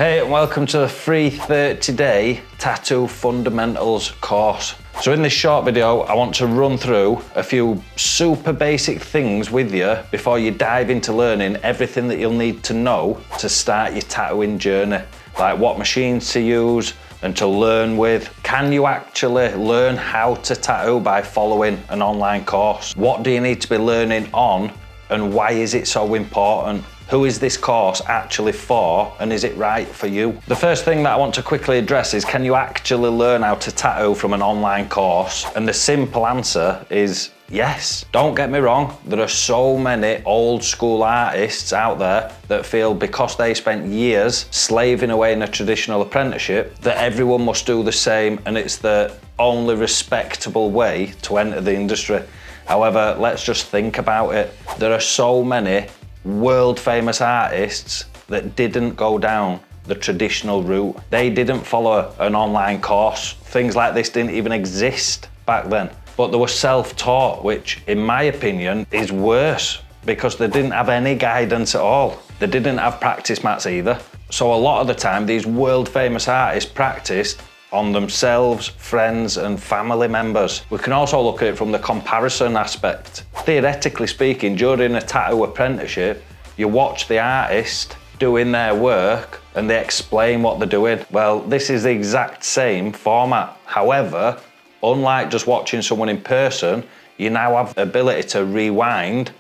Hey, and welcome to the free 30-day Tattoo Fundamentals course. So in this short video, I want to run through a few super basic things with you before you dive into learning everything that you'll need to know to start your tattooing journey. Like what machines to use and to learn with. Can you actually learn how to tattoo by following an online course? What do you need to be learning on, and why is it so important? Who is this course actually for, and is it right for you? The first thing that I want to quickly address is, can you actually learn how to tattoo from an online course? And the simple answer is yes. Don't get me wrong, there are so many old school artists out there that feel because they spent years slaving away in a traditional apprenticeship that everyone must do the same and it's the only respectable way to enter the industry. However, let's just think about it. There are so many world famous artists that didn't go down the traditional route. They didn't follow an online course. Things like this didn't even exist back then. But they were self-taught, which in my opinion is worse because they didn't have any guidance at all. They didn't have practice mats either. So a lot of the time these world famous artists practiced on themselves, friends and family members. We can also look at it from the comparison aspect. Theoretically speaking, during a tattoo apprenticeship, you watch the artist doing their work and they explain what they're doing. Well, this is the exact same format. However, unlike just watching someone in person, you now have the ability to rewind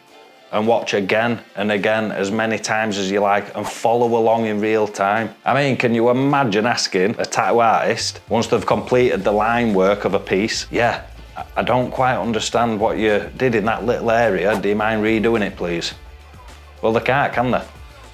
and watch again and again as many times as you like and follow along in real time. I mean, can you imagine asking a tattoo artist, once they've completed the line work of a piece, yeah, I don't quite understand what you did in that little area, do you mind redoing it please? Well, they can't, can they?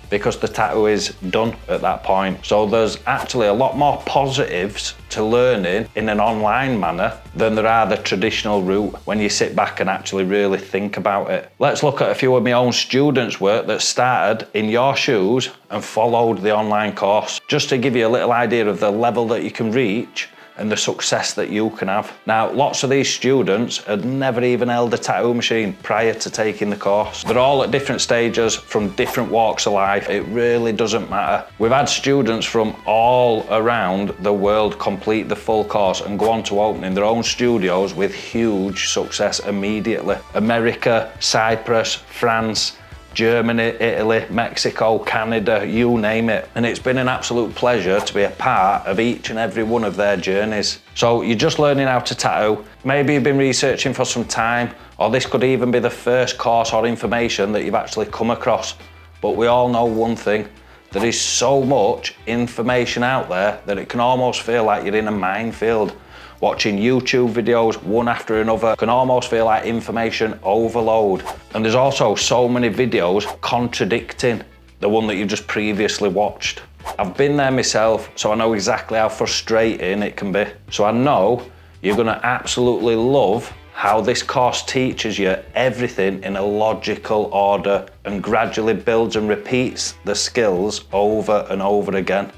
Because the tattoo is done at that point. So there's actually a lot more positives to learning in an online manner than there are the traditional route when you sit back and actually really think about it. Let's look at a few of my own students' work that started in your shoes and followed the online course, just to give you a little idea of the level that you can reach and the success that you can have. Now, lots of these students had never even held a tattoo machine prior to taking the course. They're all at different stages from different walks of life. It really doesn't matter. We've had students from all around the world complete the full course and go on to opening their own studios with huge success immediately. America, Cyprus, France, Germany, Italy, Mexico, Canada, you name it. And it's been an absolute pleasure to be a part of each and every one of their journeys. So you're just learning how to tattoo. Maybe you've been researching for some time, or this could even be the first course or information that you've actually come across. But we all know one thing, there is so much information out there that it can almost feel like you're in a minefield. Watching YouTube videos one after another can almost feel like information overload. And there's also so many videos contradicting the one that you've just previously watched. I've been there myself, so I know exactly how frustrating it can be. So I know you're gonna absolutely love how this course teaches you everything in a logical order and gradually builds and repeats the skills over and over again.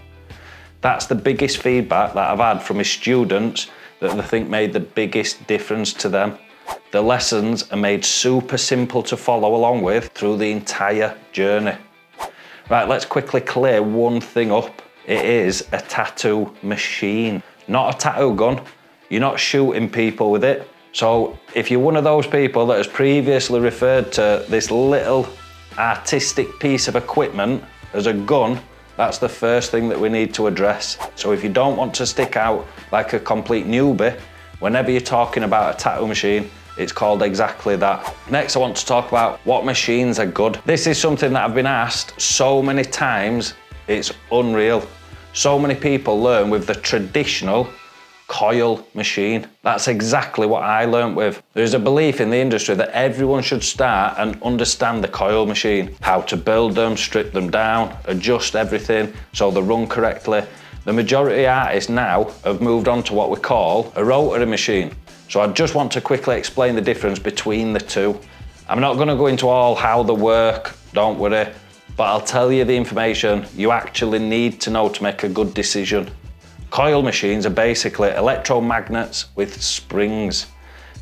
That's the biggest feedback that I've had from my students that they think made the biggest difference to them. The lessons are made super simple to follow along with through the entire journey. Right, let's quickly clear one thing up. It is a tattoo machine, not a tattoo gun. You're not shooting people with it. So if you're one of those people that has previously referred to this little artistic piece of equipment as a gun, that's the first thing that we need to address. So if you don't want to stick out like a complete newbie, whenever you're talking about a tattoo machine, it's called exactly that. Next, I want to talk about what machines are good. This is something that I've been asked so many times, it's unreal. So many people learn with the traditional coil machine. That's exactly what I learnt with. There's a belief in the industry that everyone should start and understand the coil machine, how to build them, strip them down, adjust everything so they run correctly. The majority of artists now have moved on to what we call a rotary machine. So I just want to quickly explain the difference between the two. I'm not going to go into all how they work, don't worry, but I'll tell you the information you actually need to know to make a good decision. Coil machines are basically electromagnets with springs.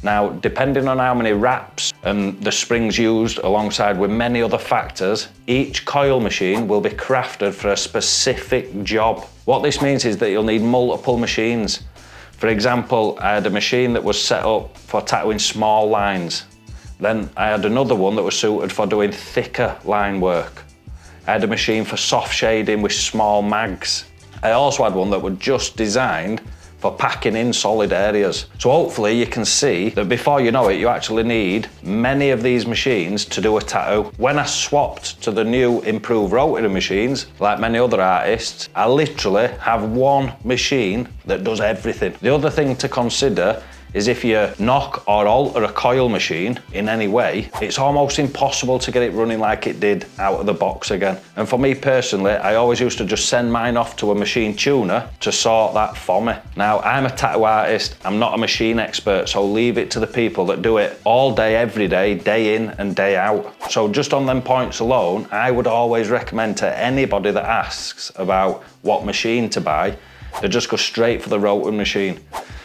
Now, depending on how many wraps and the springs used alongside with many other factors, each coil machine will be crafted for a specific job. What this means is that you'll need multiple machines. For example, I had a machine that was set up for tattooing small lines. Then I had another one that was suited for doing thicker line work. I had a machine for soft shading with small mags. I also had one that was just designed for packing in solid areas. So hopefully you can see that before you know it, you actually need many of these machines to do a tattoo. When I swapped to the new improved rotary machines, like many other artists, I literally have one machine that does everything. The other thing to consider is if you knock or alter a coil machine in any way, it's almost impossible to get it running like it did out of the box again. And for me personally, I always used to just send mine off to a machine tuner to sort that for me. Now, I'm a tattoo artist, I'm not a machine expert, so leave it to the people that do it all day, every day in and day out. So just on them points alone, I would always recommend to anybody that asks about what machine to buy, to just go straight for the rotary machine.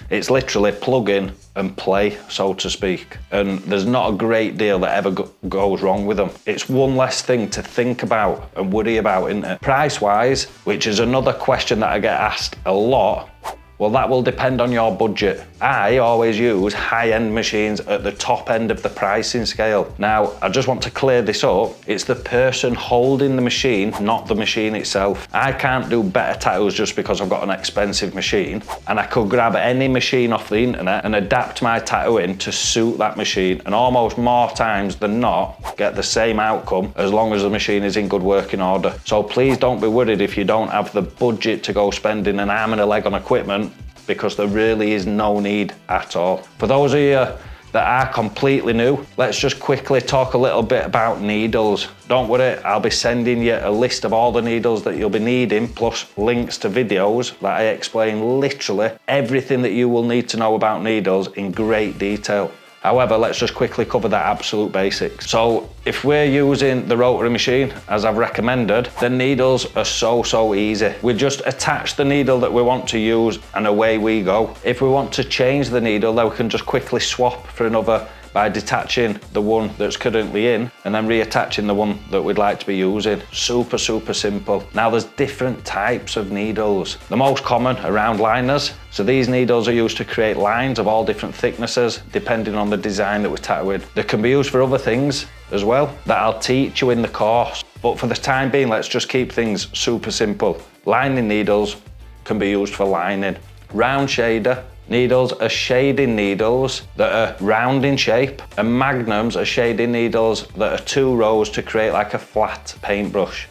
It's literally plug in and play, so to speak. And there's not a great deal that ever goes wrong with them. It's one less thing to think about and worry about, isn't it? Price-wise, which is another question that I get asked a lot, well, that will depend on your budget. I always use high-end machines at the top end of the pricing scale. Now, I just want to clear this up. It's the person holding the machine, not the machine itself. I can't do better tattoos just because I've got an expensive machine, and I could grab any machine off the internet and adapt my tattooing to suit that machine, and almost more times than not, get the same outcome as long as the machine is in good working order. So please don't be worried if you don't have the budget to go spending an arm and a leg on equipment, because there really is no need at all. For those of you that are completely new, let's just quickly talk a little bit about needles. Don't worry, I'll be sending you a list of all the needles that you'll be needing, plus links to videos that I explain literally everything that you will need to know about needles in great detail. However, let's just quickly cover that absolute basics. So if we're using the rotary machine, as I've recommended, the needles are so easy. We just attach the needle that we want to use and away we go. If we want to change the needle, then we can just quickly swap for another by detaching the one that's currently in and then reattaching the one that we'd like to be using. Super simple. Now there's different types of needles. The most common are round liners. So these needles are used to create lines of all different thicknesses depending on the design that we're tattooing. They can be used for other things as well that I'll teach you in the course. But for the time being, let's just keep things super simple. Lining needles can be used for lining. Round shader needles are shading needles that are round in shape, and magnums are shading needles that are 2 rows to create like a flat paintbrush.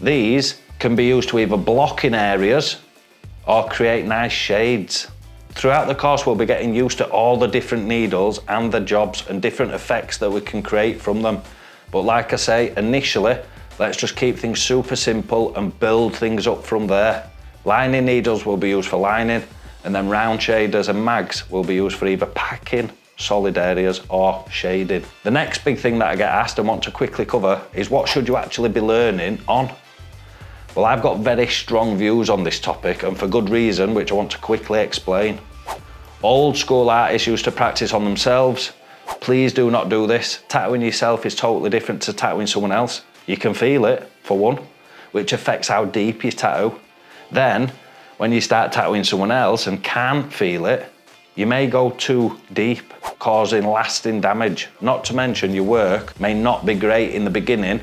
These can be used to either block in areas or create nice shades. Throughout the course, we'll be getting used to all the different needles and the jobs and different effects that we can create from them. But like I say, initially, let's just keep things super simple and build things up from there. Lining needles will be used for lining, and then round shaders and mags will be used for either packing solid areas or shading. The next big thing that I get asked and want to quickly cover is what should you actually be learning on? Well, I've got very strong views on this topic, and for good reason, which I want to quickly explain. Old school artists used to practice on themselves. Please do not do this. Tattooing yourself is totally different to tattooing someone else. You can feel it, for one, which affects how deep you tattoo. Then, when you start tattooing someone else and can't feel it, you may go too deep, causing lasting damage. Not to mention your work may not be great in the beginning,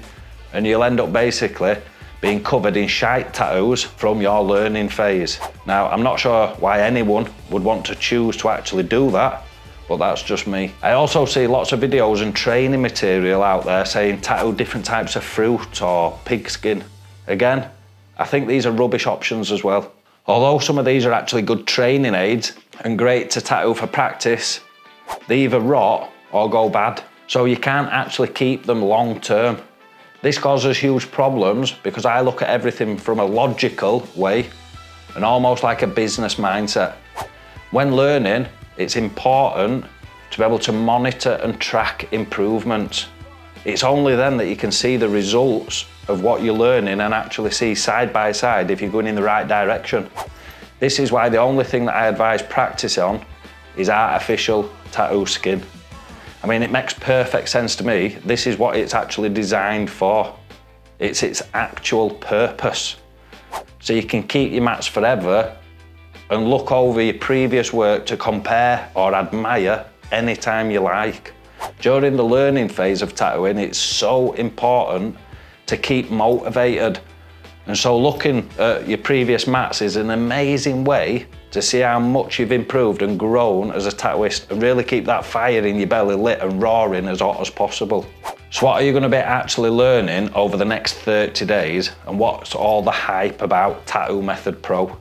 and you'll end up basically being covered in shite tattoos from your learning phase. Now, I'm not sure why anyone would want to choose to actually do that, but that's just me. I also see lots of videos and training material out there saying tattoo different types of fruit or pigskin. Again, I think these are rubbish options as well. Although some of these are actually good training aids and great to tattoo for practice, they either rot or go bad. So you can't actually keep them long term. This causes huge problems because I look at everything from a logical way and almost like a business mindset. When learning, it's important to be able to monitor and track improvements. It's only then that you can see the results of what you're learning and actually see side by side if you're going in the right direction. This is why the only thing that I advise practice on is artificial tattoo skin. I mean, it makes perfect sense to me. This is what it's actually designed for. It's its actual purpose. So you can keep your mats forever and look over your previous work to compare or admire anytime you like. During the learning phase of tattooing, it's so important to keep motivated. And so looking at your previous mats is an amazing way to see how much you've improved and grown as a tattooist, and really keep that fire in your belly lit and roaring as hot as possible. So what are you going to be actually learning over the next 30 days, and what's all the hype about Tattoo Method Pro?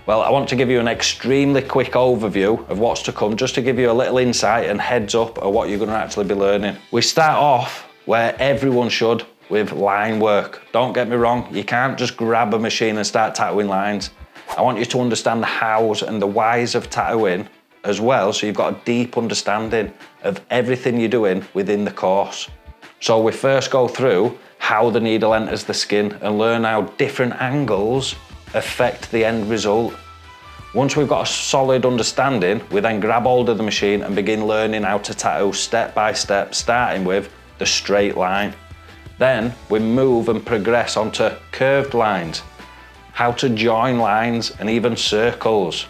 Well, I want to give you an extremely quick overview of what's to come, just to give you a little insight and heads up of what you're going to actually be learning. We start off where everyone should, with line work. Don't get me wrong, you can't just grab a machine and start tattooing lines. I want you to understand the hows and the whys of tattooing as well, so you've got a deep understanding of everything you're doing within the course. So we first go through how the needle enters the skin and learn how different angles affect the end result. Once we've got a solid understanding, we then grab hold of the machine and begin learning how to tattoo step by step, starting with the straight line. Then we move and progress onto curved lines, how to join lines and even circles.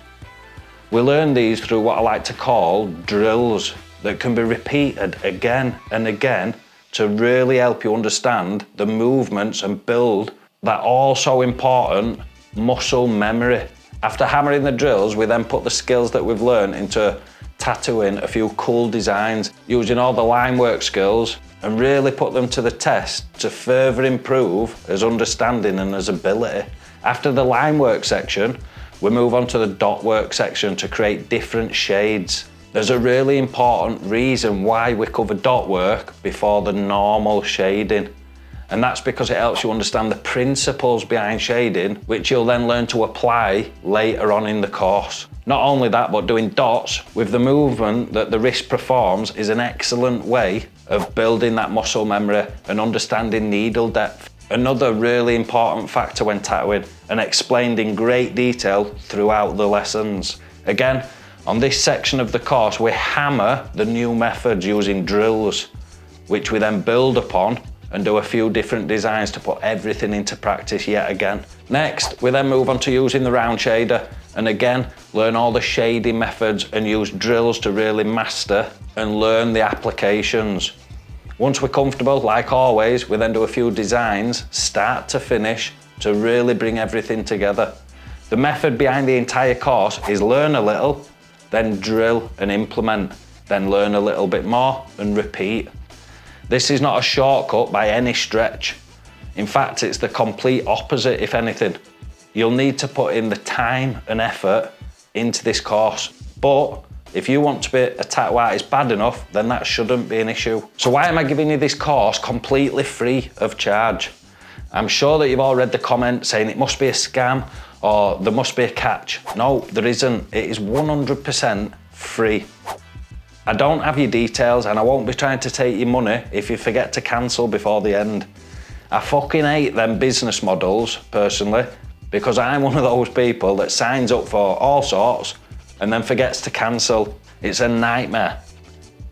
We learn these through what I like to call drills that can be repeated again and again to really help you understand the movements and build that also important muscle memory. After hammering the drills, we then put the skills that we've learned into tattooing a few cool designs using all the line work skills, and really put them to the test to further improve as understanding and as ability. After the line work section, we move on to the dot work section to create different shades. There's a really important reason why we cover dot work before the normal shading, and that's because it helps you understand the principles behind shading, which you'll then learn to apply later on in the course. Not only that, but doing dots with the movement that the wrist performs is an excellent way of building that muscle memory and understanding needle depth. Another really important factor when tattooing, and explained in great detail throughout the lessons. Again, on this section of the course, we hammer the new methods using drills, which we then build upon and do a few different designs to put everything into practice yet again. Next, we then move on to using the round shader, and again, learn all the shading methods and use drills to really master and learn the applications. Once we're comfortable, like always, we then do a few designs, start to finish, to really bring everything together. The method behind the entire course is learn a little, then drill and implement, then learn a little bit more and repeat. This is not a shortcut by any stretch. In fact, it's the complete opposite, if anything. You'll need to put in the time and effort into this course, but if you want to be a tattoo artist bad enough, then that shouldn't be an issue. So why am I giving you this course completely free of charge? I'm sure that you've all read the comment saying it must be a scam or there must be a catch. No, there isn't. It is 100% free. I don't have your details and I won't be trying to take your money if you forget to cancel before the end. I fucking hate them business models, personally, because I'm one of those people that signs up for all sorts and then forgets to cancel. It's a nightmare.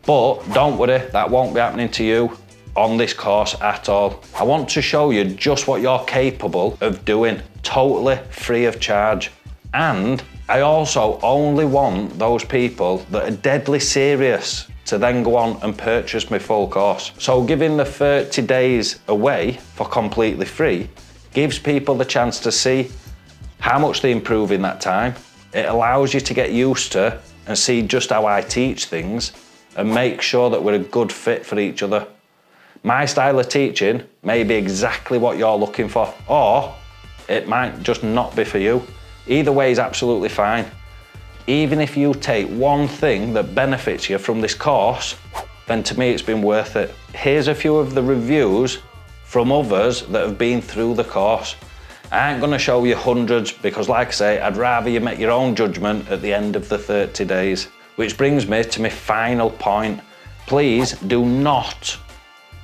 But don't worry, that won't be happening to you on this course at all. I want to show you just what you're capable of doing, totally free of charge. And I also only want those people that are deadly serious to then go on and purchase my full course. So giving the 30 days away for completely free gives people the chance to see how much they improve in that time. It allows you to get used to and see just how I teach things and make sure that we're a good fit for each other. My style of teaching may be exactly what you're looking for, or it might just not be for you. Either way is absolutely fine. Even if you take one thing that benefits you from this course, then to me it's been worth it. Here's a few of the reviews from others that have been through the course. I ain't gonna show you hundreds because, like I say, I'd rather you make your own judgment at the end of the 30 days. Which brings me to my final point. Please do not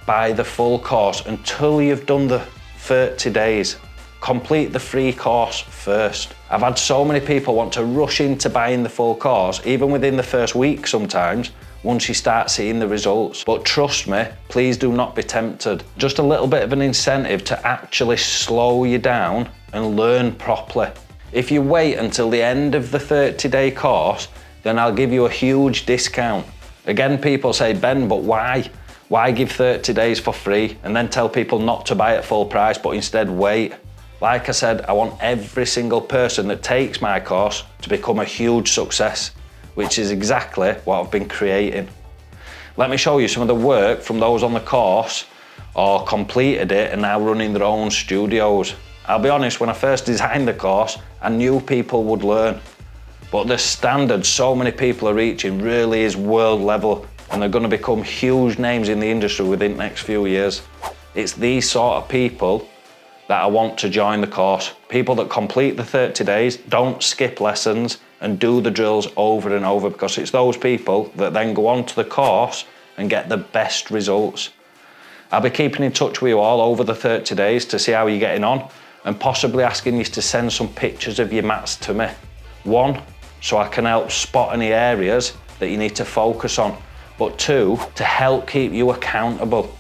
buy the full course until you've done the 30 days. complete the free course first. I've had so many people want to rush into buying the full course, even within the first week sometimes, once you start seeing the results. But trust me, please do not be tempted. Just a little bit of an incentive to actually slow you down and learn properly. If you wait until the end of the 30-day course, then I'll give you a huge discount. Again, people say, Ben, but why? Why give 30 days for free and then tell people not to buy at full price, but instead wait? Like I said, I want every single person that takes my course to become a huge success, which is exactly what I've been creating. Let me show you some of the work from those on the course or completed it and now running their own studios. I'll be honest, when I first designed the course, I knew people would learn. But the standard so many people are reaching really is world level, and they're going to become huge names in the industry within the next few years. It's these sort of people that I want to join the course. People that complete the 30 days, don't skip lessons and do the drills over and over, because it's those people that then go on to the course and get the best results. I'll be keeping in touch with you all over the 30 days to see how you're getting on, and possibly asking you to send some pictures of your mats to me. One, so I can help spot any areas that you need to focus on, but two, to help keep you accountable.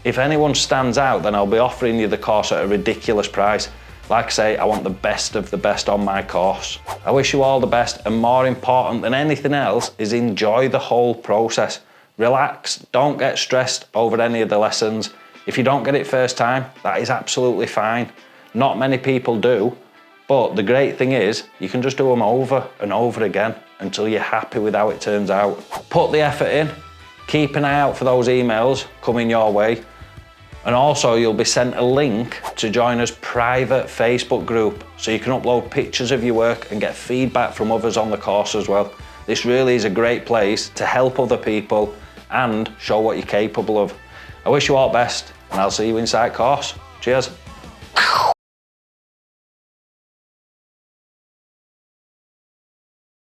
If anyone stands out, then I'll be offering you the course at a ridiculous price. Like I say, I want the best of the best on my course. I wish you all the best, and more important than anything else is enjoy the whole process. Relax, don't get stressed over any of the lessons. If you don't get it first time, that is absolutely fine. Not many people do, but the great thing is you can just do them over and over again until you're happy with how it turns out. Put the effort in, keep an eye out for those emails coming your way, and also you'll be sent a link to join us private Facebook group so you can upload pictures of your work and get feedback from others on the course as well. This really is a great place to help other people and show what you're capable of. I wish you all the best, and I'll see you inside course. Cheers.